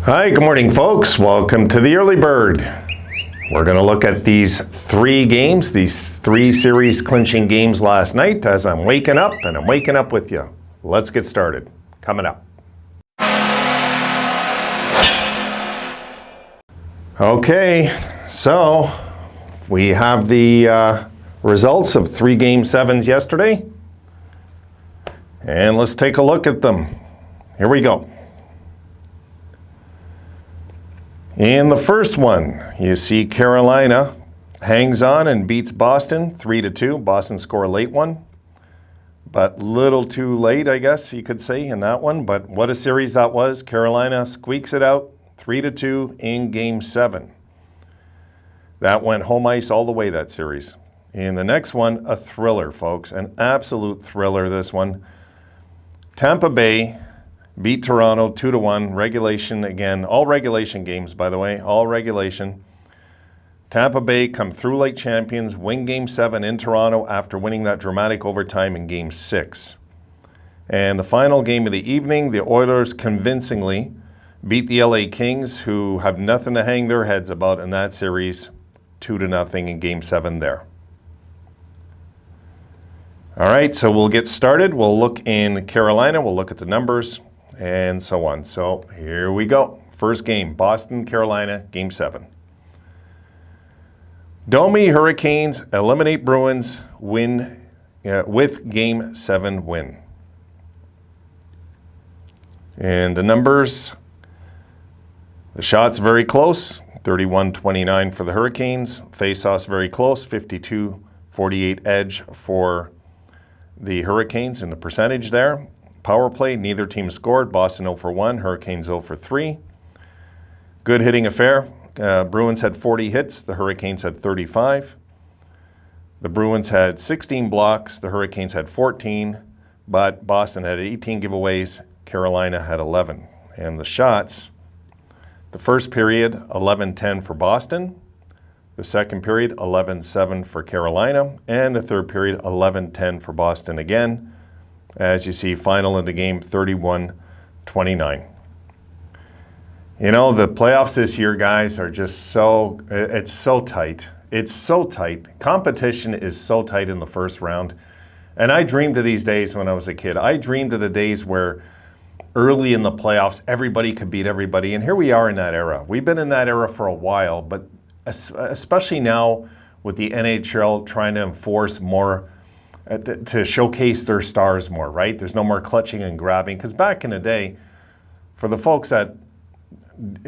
Hi, good morning, folks. Welcome to the Early Bird. We're going to look at these three games, these three series clinching games last night as I'm waking up, and I'm waking up with you. Let's get started. Coming up. Okay, so we have the results of three Game 7s yesterday, and let's take a look at them. Here we go. In the first one, you see Carolina hangs on and beats Boston 3-2. Boston score a late one, but little too late, I guess you could say, in that one. But what a series that was. Carolina squeaks it out 3-2 in Game 7. That went home ice all the way, that series. In the next one, a thriller, folks. An absolute thriller, this one. Tampa Bay beat Toronto 2-1, regulation again. All regulation games, by the way, all regulation. Tampa Bay come through like champions, win Game 7 in Toronto after winning that dramatic overtime in Game 6. And the final game of the evening, the Oilers convincingly beat the LA Kings, who have nothing to hang their heads about in that series, 2-0 in Game 7 there. All right, so we'll get started. We'll look in Carolina, we'll look at the numbers, and so on. So here we go. First game, Boston, Carolina, Game 7. Domi Hurricanes eliminate Bruins, win with Game 7 win. And the numbers, the shots very close, 31-29 for the Hurricanes. Face-offs very close, 52-48 edge for the Hurricanes in the percentage there. Power play, neither team scored. Boston 0 for 1, Hurricanes 0 for 3. Good hitting affair. Bruins had 40 hits, the Hurricanes had 35. The Bruins had 16 blocks, the Hurricanes had 14, but Boston had 18 giveaways, Carolina had 11. And the shots, the first period, 11-10 for Boston. The second period, 11-7 for Carolina. And the third period, 11-10 for Boston again. As you see, final of the game, 31-29. You know, the playoffs this year, guys, are just it's so tight. It's so tight. Competition is so tight in the first round. And I dreamed of these days when I was a kid. I dreamed of the days where early in the playoffs, everybody could beat everybody. And here we are in that era. We've been in that era for a while, but especially now with the NHL trying to enforce more, to showcase their stars more, right? There's no more clutching and grabbing. Because back in the day, for the folks that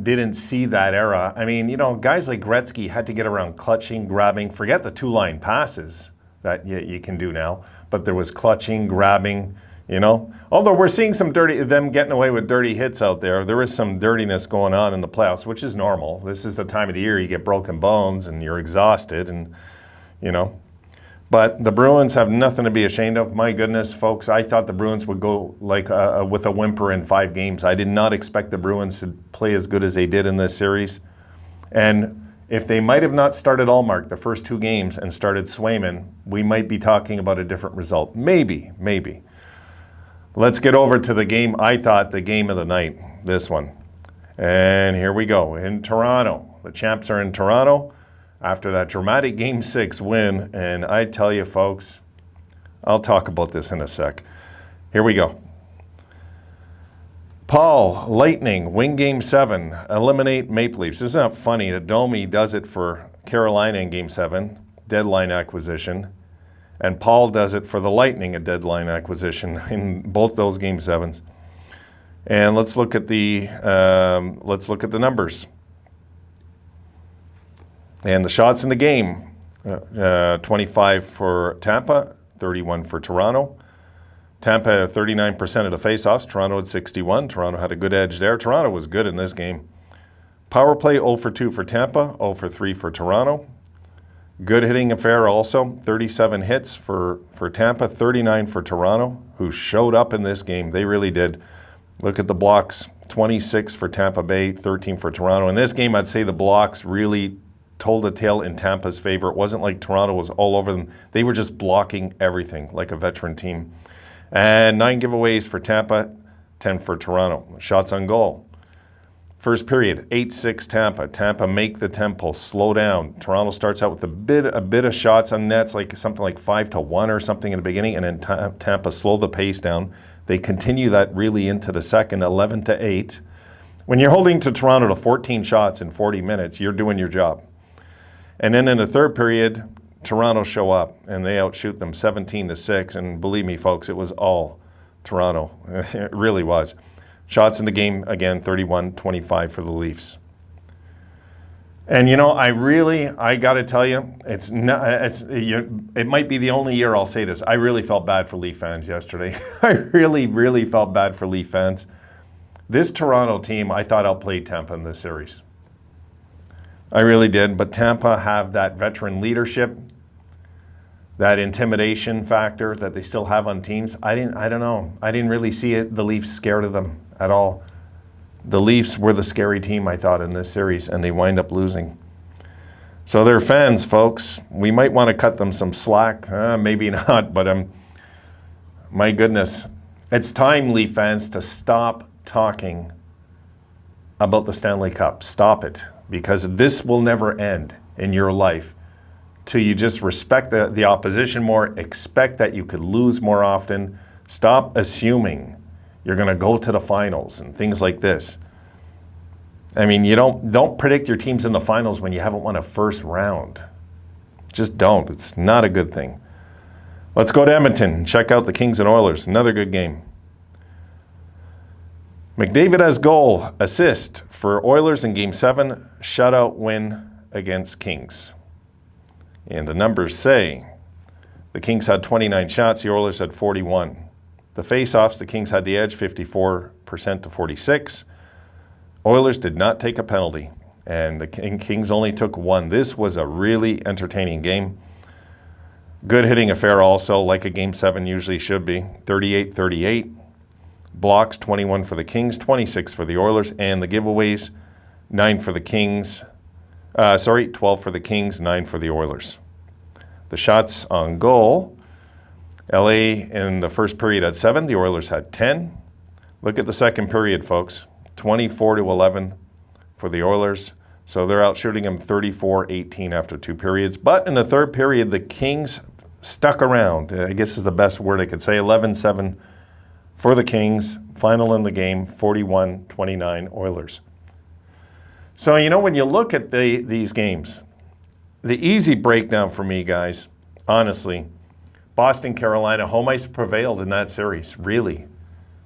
didn't see that era, I mean, you know, guys like Gretzky had to get around clutching, grabbing. Forget the two-line passes that you can do now. But there was clutching, grabbing, you know. Although we're seeing them getting away with dirty hits out there. There is some dirtiness going on in the playoffs, which is normal. This is the time of the year you get broken bones and you're exhausted and, you know. But the Bruins have nothing to be ashamed of. My goodness, folks, I thought the Bruins would go like with a whimper in 5 games. I did not expect the Bruins to play as good as they did in this series. And if they might have not started Ullmark the first 2 games and started Swayman, we might be talking about a different result. Maybe. Let's get over to the game, I thought, the game of the night, this one. And here we go. In Toronto, the champs are in Toronto after that dramatic Game 6 win. And I tell you, folks, I'll talk about this in a sec. Here we go. Paul, Lightning, win Game 7, eliminate Maple Leafs. Isn't that funny that Domi does it for Carolina in Game 7, deadline acquisition, and Paul does it for the Lightning, a deadline acquisition in both those Game 7s. And let's look at the numbers. And the shots in the game, 25 for Tampa, 31 for Toronto. Tampa had 39% of the faceoffs. Toronto had 61. Toronto had a good edge there. Toronto was good in this game. Power play, 0 for 2 for Tampa, 0 for 3 for Toronto. Good hitting affair also, 37 hits for Tampa, 39 for Toronto, who showed up in this game. They really did. Look at the blocks, 26 for Tampa Bay, 13 for Toronto. In this game, I'd say the blocks really told a tale in Tampa's favor. It wasn't like Toronto was all over them. They were just blocking everything like a veteran team. And 9 giveaways for Tampa, 10 for Toronto. Shots on goal. First period, 8-6 Tampa. Tampa make the tempo, slow down. Toronto starts out with a bit of shots on nets, like something like 5-1 or something in the beginning, and then Tampa slow the pace down. They continue that really into the second, 11-8. When you're holding to Toronto to 14 shots in 40 minutes, you're doing your job. And then in the third period, Toronto show up, and they outshoot them 17-6, and believe me, folks, it was all Toronto. It really was. Shots in the game, again, 31-25 for the Leafs. And, you know, I got to tell you, it might be the only year I'll say this. I really felt bad for Leaf fans yesterday. I really felt bad for Leaf fans. This Toronto team, I thought outplayed Tampa in this series. I really did, but Tampa have that veteran leadership, that intimidation factor that they still have on teams. I don't know. I didn't really see the Leafs scared of them at all. The Leafs were the scary team, I thought, in this series, and they wind up losing. So they're fans, folks. We might want to cut them some slack. Maybe not, but my goodness. It's time, Leaf fans, to stop talking about the Stanley Cup. Stop it, because this will never end in your life till you just respect the opposition more, expect that you could lose more often. Stop assuming you're going to go to the finals and things like this. I mean, you don't predict your teams in the finals when you haven't won a first round. Just don't. It's not a good thing. Let's go to Edmonton and check out the Kings and Oilers. Another good game. McDavid has goal, assist for Oilers in Game 7, shutout win against Kings. And the numbers say the Kings had 29 shots, the Oilers had 41. The face-offs, the Kings had the edge, 54% to 46. Oilers did not take a penalty, and the Kings only took one. This was a really entertaining game. Good hitting affair also, like a Game 7 usually should be. 38-38. Blocks, 21 for the Kings, 26 for the Oilers, and the giveaways, 9 for the Kings. 12 for the Kings, 9 for the Oilers. The shots on goal, LA in the first period had 7, the Oilers had 10. Look at the second period, folks. 24-11 for the Oilers. So they're out shooting them 34-18 after 2 periods. But in the third period, the Kings stuck around. I guess is the best word I could say. 11-7 for the Kings. Final in the game, 41-29 Oilers. So, you know, when you look at these games, the easy breakdown for me, guys, honestly, Boston, Carolina, home ice prevailed in that series, really.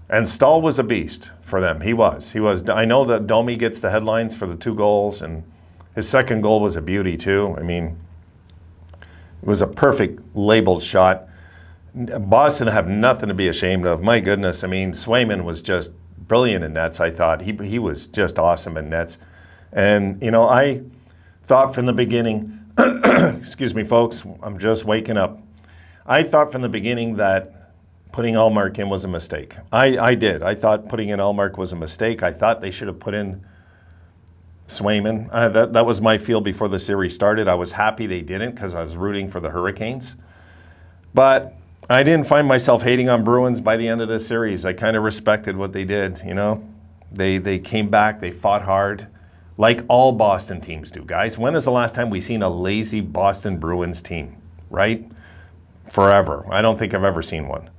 And Stahl was a beast for them. He was. I know that Domi gets the headlines for the 2 goals, and his second goal was a beauty, too. I mean, it was a perfect labeled shot. Boston have nothing to be ashamed of. My goodness, I mean, Swayman was just brilliant in nets, I thought. He was just awesome in nets. And, you know, I thought from the beginning, excuse me, folks, I'm just waking up. I thought from the beginning that putting Ullmark in was a mistake. I did. I thought putting in Ullmark was a mistake. I thought they should have put in Swayman. That was my feel before the series started. I was happy they didn't because I was rooting for the Hurricanes. But I didn't find myself hating on Bruins by the end of the series. I kind of respected what they did, you know. They came back. They fought hard. Like all Boston teams do, guys. When is the last time we seen a lazy Boston Bruins team, right? Forever. I don't think I've ever seen one.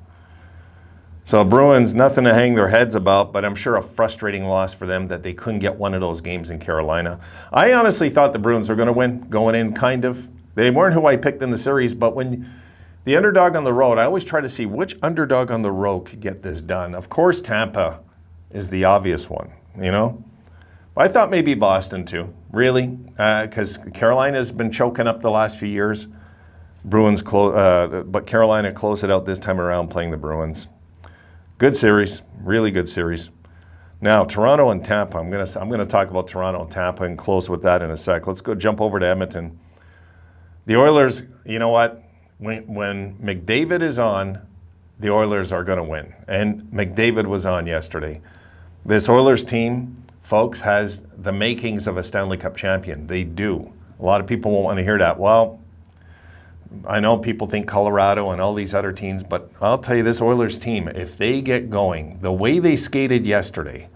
So Bruins, nothing to hang their heads about, but I'm sure a frustrating loss for them that they couldn't get one of those games in Carolina. I honestly thought the Bruins were going to win, going in kind of. They weren't who I picked in the series, but when the underdog on the road, I always try to see which underdog on the road could get this done. Of course, Tampa is the obvious one, you know? I thought maybe Boston too, really, because Carolina's been choking up the last few years. But Carolina closed it out this time around playing the Bruins. Good series, really good series. Now, Toronto and Tampa. I'm gonna talk about Toronto and Tampa and close with that in a sec. Let's go jump over to Edmonton. The Oilers, you know what? When McDavid is on, the Oilers are going to win. And McDavid was on yesterday. This Oilers team, folks, has the makings of a Stanley Cup champion. They do. A lot of people won't want to hear that. Well, I know people think Colorado and all these other teams, but I'll tell you, this Oilers team, if they get going, the way they skated yesterday,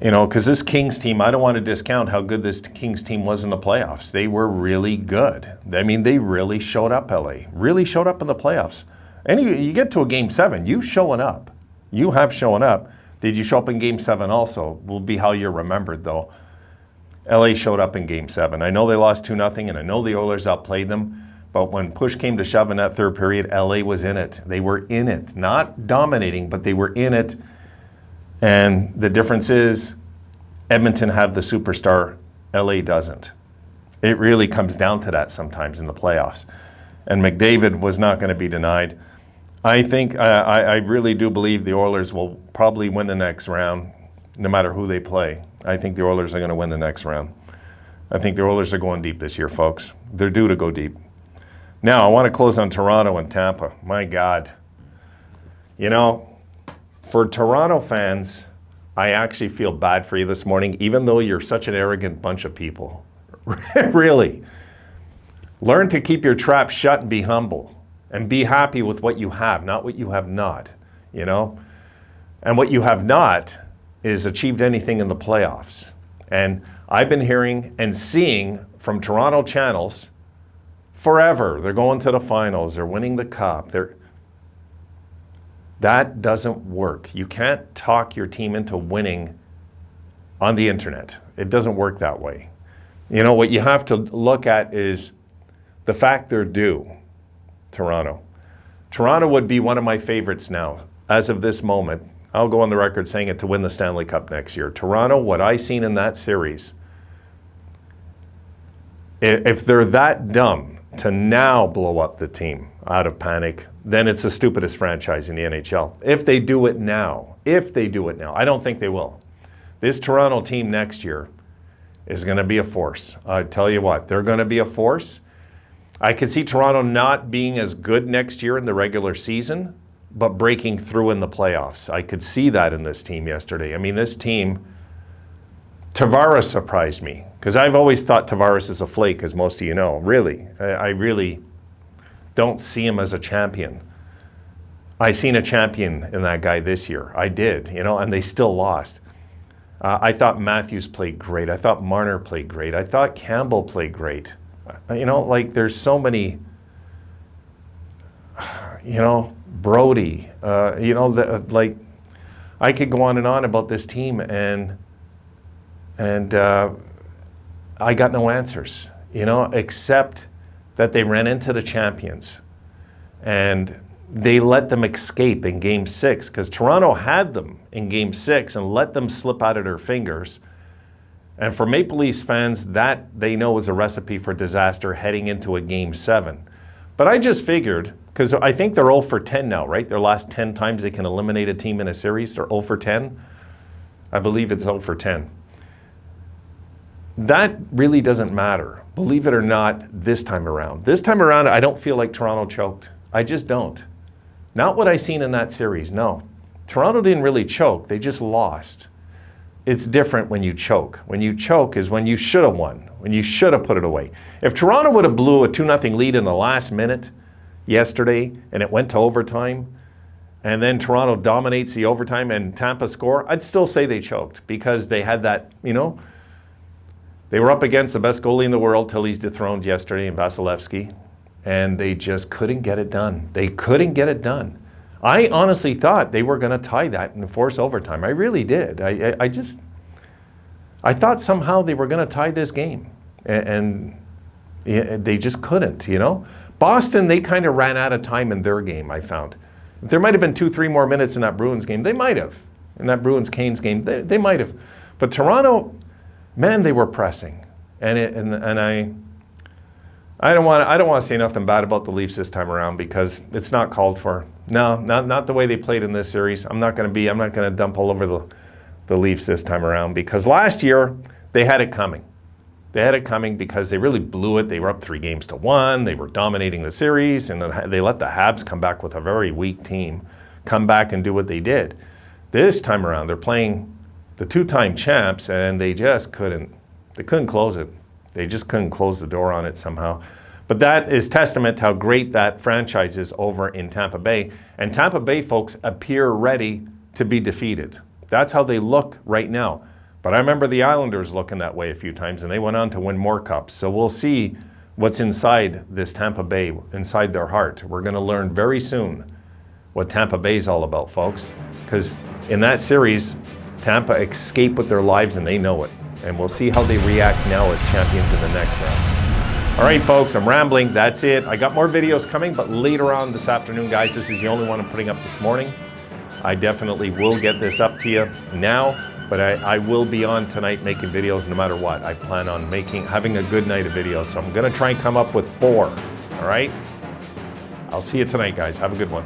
You know, because this Kings team, I don't want to discount how good this Kings team was in the playoffs. They were really good. I mean, they really showed up, LA. Really showed up in the playoffs. And you get to a Game 7, you showing up. You have shown up. Did you show up in Game 7 also? Will be how you're remembered, though. LA showed up in Game 7. I know they lost 2-0, and I know the Oilers outplayed them. But when push came to shove in that third period, LA was in it. They were in it. Not dominating, but they were in it. And the difference is Edmonton have the superstar, LA doesn't. It really comes down to that sometimes in the playoffs. And McDavid was not going to be denied. I think, I really do believe the Oilers will probably win the next round, no matter who they play. I think the Oilers are going to win the next round. I think the Oilers are going deep this year, folks. They're due to go deep. Now, I want to close on Toronto and Tampa. My God. You know, for Toronto fans, I actually feel bad for you this morning, even though you're such an arrogant bunch of people. Really. Learn to keep your trap shut and be humble. And be happy with what you have, not what you have not, you know? And what you have not is achieved anything in the playoffs. And I've been hearing and seeing from Toronto channels forever, they're going to the finals, they're winning the cup. That doesn't work. You can't talk your team into winning on the internet. It doesn't work that way. You know, what you have to look at is the fact they're due. Toronto. Toronto would be one of my favorites now, as of this moment. I'll go on the record saying it to win the Stanley Cup next year. Toronto, what I seen in that series, if they're that dumb to now blow up the team out of panic, then it's the stupidest franchise in the NHL. If they do it now, I don't think they will. This Toronto team next year is going to be a force. I tell you what, they're going to be a force. I could see Toronto not being as good next year in the regular season, but breaking through in the playoffs. I could see that in this team yesterday. I mean, this team, Tavares surprised me, because I've always thought Tavares is a flake, as most of you know. Really. I really don't see him as a champion. I seen a champion in that guy this year. I did, you know, and they still lost. I thought Matthews played great. I thought Marner played great. I thought Campbell played great. You know, like there's so many, you know, Brody, you know, like I could go on and on about this team and I got no answers, you know, except that they ran into the champions and they let them escape in Game 6 because Toronto had them in Game 6 and let them slip out of their fingers. And for Maple Leafs fans, that they know is a recipe for disaster heading into a Game 7. But I just figured, because I think they're 0 for 10 now, right? Their last 10 times they can eliminate a team in a series, they're 0 for 10. I believe it's 0 for 10. That really doesn't matter, believe it or not, this time around. This time around, I don't feel like Toronto choked. I just don't. Not what I seen in that series, no. Toronto didn't really choke, they just lost. It's different when you choke. When you choke is when you should have won, when you should have put it away. If Toronto would have blew a 2-0 lead in the last minute yesterday and it went to overtime, and then Toronto dominates the overtime and Tampa score, I'd still say they choked because they had that, you know, they were up against the best goalie in the world till he's dethroned yesterday in Vasilevsky, and they just couldn't get it done. They couldn't get it done. I honestly thought they were going to tie that and force overtime. I really did. I thought somehow they were going to tie this game, and they just couldn't, you know. Boston, they kind of ran out of time in their game, I found. If there might have been 2-3 more minutes in that Bruins game, they might have. In that Bruins-Canes game, they might have. But Toronto, man, they were pressing. I don't want to say nothing bad about the Leafs this time around because it's not called for. No, not the way they played in this series. I'm not going to dump all over the Leafs this time around because last year they had it coming. They had it coming because they really blew it. They were up 3-1. They were dominating the series, and they let the Habs come back with a very weak team, come back and do what they did. This time around, they're playing the two-time champs, and they just couldn't. They couldn't close it. They just couldn't close the door on it somehow. But that is testament to how great that franchise is over in Tampa Bay. And Tampa Bay folks appear ready to be defeated. That's how they look right now. But I remember the Islanders looking that way a few times, and they went on to win more cups. So we'll see what's inside this Tampa Bay, inside their heart. We're going to learn very soon what Tampa Bay is all about, folks. Because in that series, Tampa escaped with their lives, and they know it. And we'll see how they react now as champions in the next round. All right, folks, I'm rambling. That's it. I got more videos coming, but later on this afternoon, guys, this is the only one I'm putting up this morning. I definitely will get this up to you now, but I will be on tonight making videos no matter what. I plan on having a good night of videos, so I'm gonna try and come up with 4, all right? I'll see you tonight, guys. Have a good one.